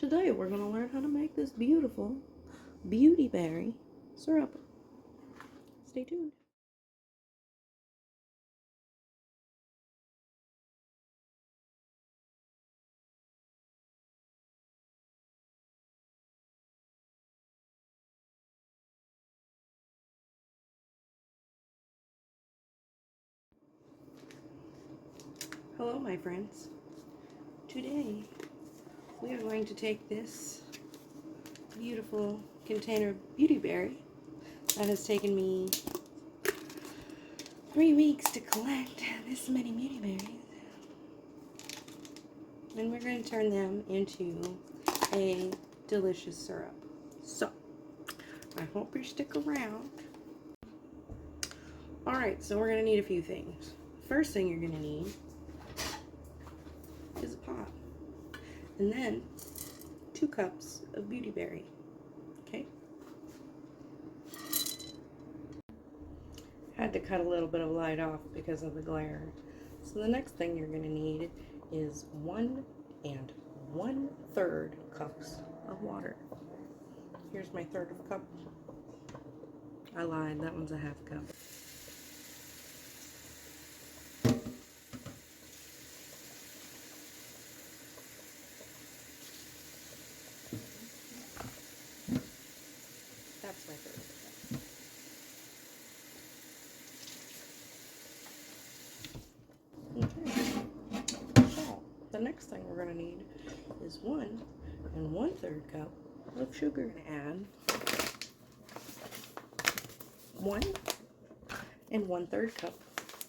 Today we're going to learn how to make this beautiful Beautyberry syrup. Stay tuned. Hello my friends. Today we are going to take this beautiful container of Beautyberry that has taken me 3 weeks to collect this many Beautyberries, and we're going to turn them into a delicious syrup. So I hope you stick around. Alright, so we're going to need a few things. First thing you're going to need is a pot, and then 2 cups of Beautyberry. Okay? Had to cut a little bit of light off because of the glare. So the next thing you're going to need is 1 1/3 cups of water. Here's my 1/3 of a cup. I lied, that one's a 1/2 cup. That's my 1/3 of a cup. Okay. So the next thing we're going to need is 1 1/3 cup of sugar. Add 1 1/3 cup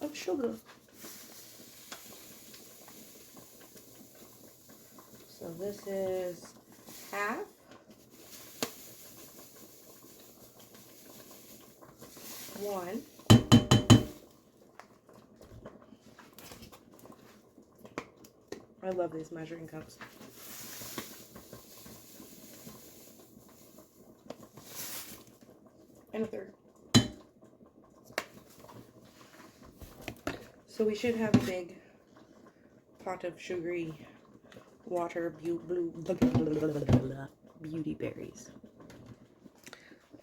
of sugar. So this is half one I love these measuring cups. And 1/3. So we should have a big pot of sugary water Beautyberries.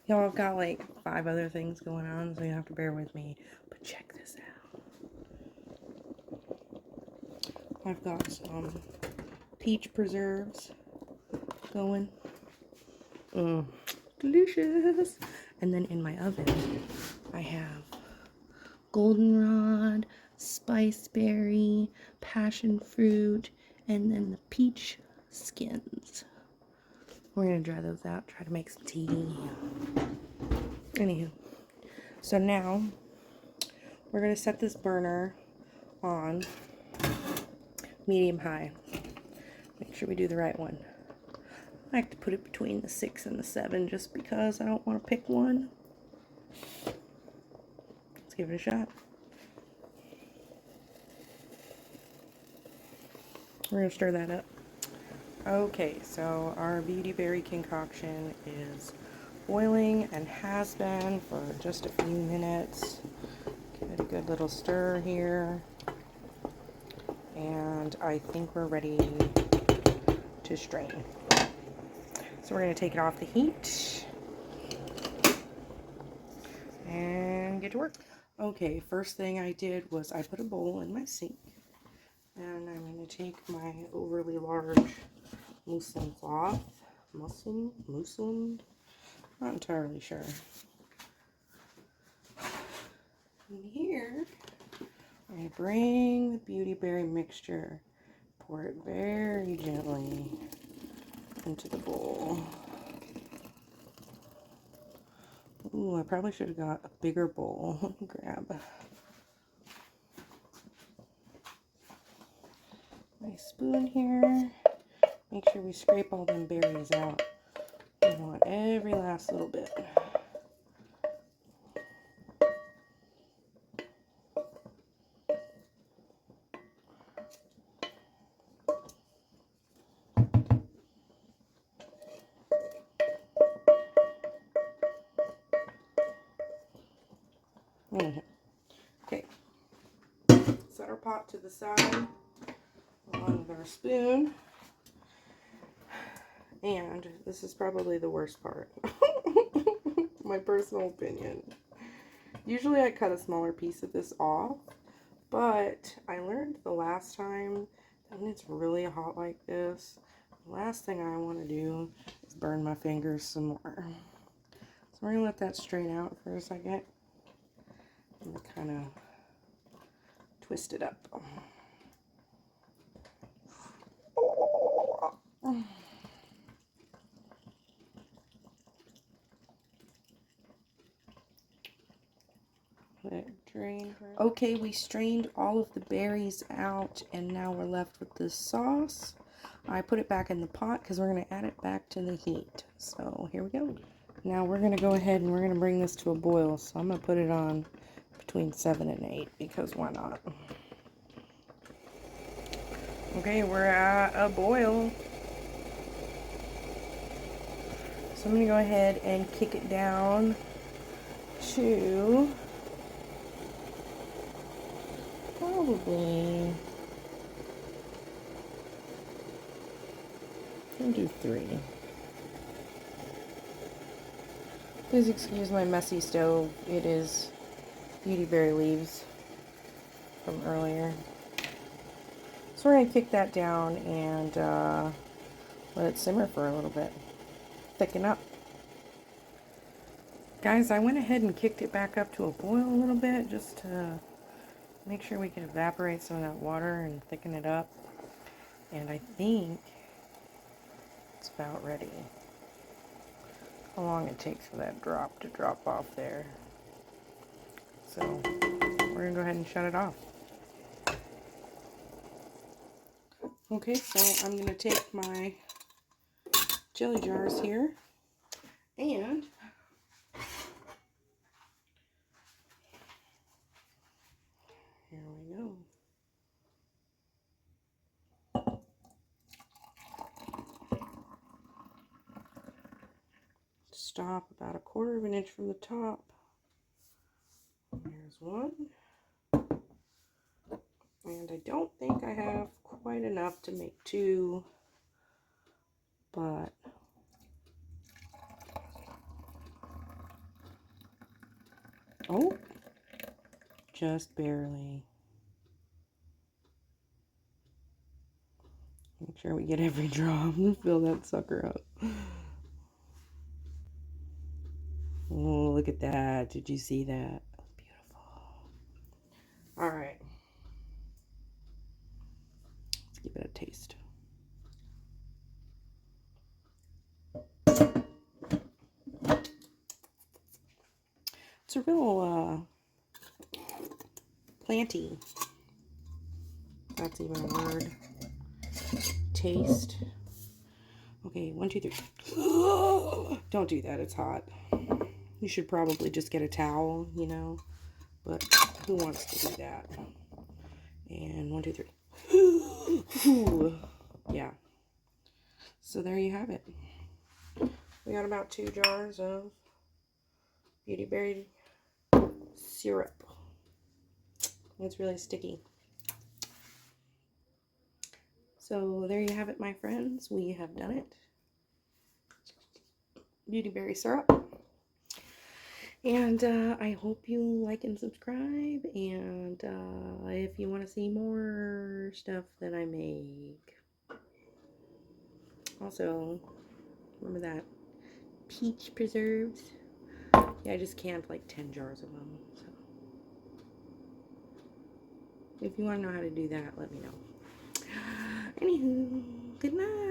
Y'all, I've got like 5 other things going on, so you have to bear with me. But check this out. I've got some peach preserves going. Delicious. And then in my oven, I have goldenrod, spiceberry, passion fruit, and then the peach skins. We're going to dry those out, try to make some tea. Anywho, so now we're going to set this burner on medium high. Make sure we do the right one. I like to put it between the 6 and the 7 just because I don't want to pick one. Let's give it a shot. We're going to stir that up. Okay, so our Beautyberry concoction is boiling and has been for just a few minutes. Give it a good little stir here. And I think we're ready to strain. So we're going to take it off the heat and get to work. Okay, first thing I did was I put a bowl in my sink, and I'm going to take my overly large muslin cloth. Muslin? Not entirely sure. And here, I'm going to bring the Beautyberry mixture, pour it very gently into the bowl. Ooh, I probably should have got a bigger bowl. Let me grab my spoon here. Make sure we scrape all them berries out. We want every last little bit. Okay, set our pot to the side along with our spoon. And this is probably the worst part. My personal opinion. Usually I cut a smaller piece of this off, but I learned the last time that when it's really hot like this, the last thing I want to do is burn my fingers some more. So we're going to let that strain out for a second and kind of twist it up. Let it drain. Okay, we strained all of the berries out, and now we're left with this sauce. I put it back in the pot because we're going to add it back to the heat. So here we go. Now we're going to go ahead and we're going to bring this to a boil. So I'm going to put it on between 7 and 8 because why not? Okay, we're at a boil. So I'm going to go ahead and kick it down to probably, I'll do 3. Please excuse my messy stove. It is Beautyberry leaves from earlier. So we're going to kick that down and let it simmer for a little bit. Thicken up. Guys, I went ahead and kicked it back up to a boil a little bit just to make sure we can evaporate some of that water and thicken it up. And I think it's about ready. How long it takes for that drop to drop off there. So we're going to go ahead and shut it off. Okay, so I'm going to take my jelly jars here and here we go. Stop about 1/4 of an inch from the top. Here's one. And I don't think I have quite enough to make 2, but oh, just barely. Make sure we get every drop and fill that sucker up. Oh, look at that. Did you see that? That's beautiful. All right. Let's give it a taste. It's a real planty. That's even a word. Taste. Okay, 1, 2, 3. Don't do that. It's hot. You should probably just get a towel, you know. But who wants to do that? And 1, 2, 3. Yeah. So there you have it. We got about 2 jars of Beautyberry syrup. It's really sticky. So there you have it, my friends. We have done it. Beautyberry syrup. And I hope you like and subscribe. And if you want to see more stuff that I make. Also, remember that peach preserves? Yeah, I just canned like 10 jars of them. So if you want to know how to do that, let me know. Anywho, good night.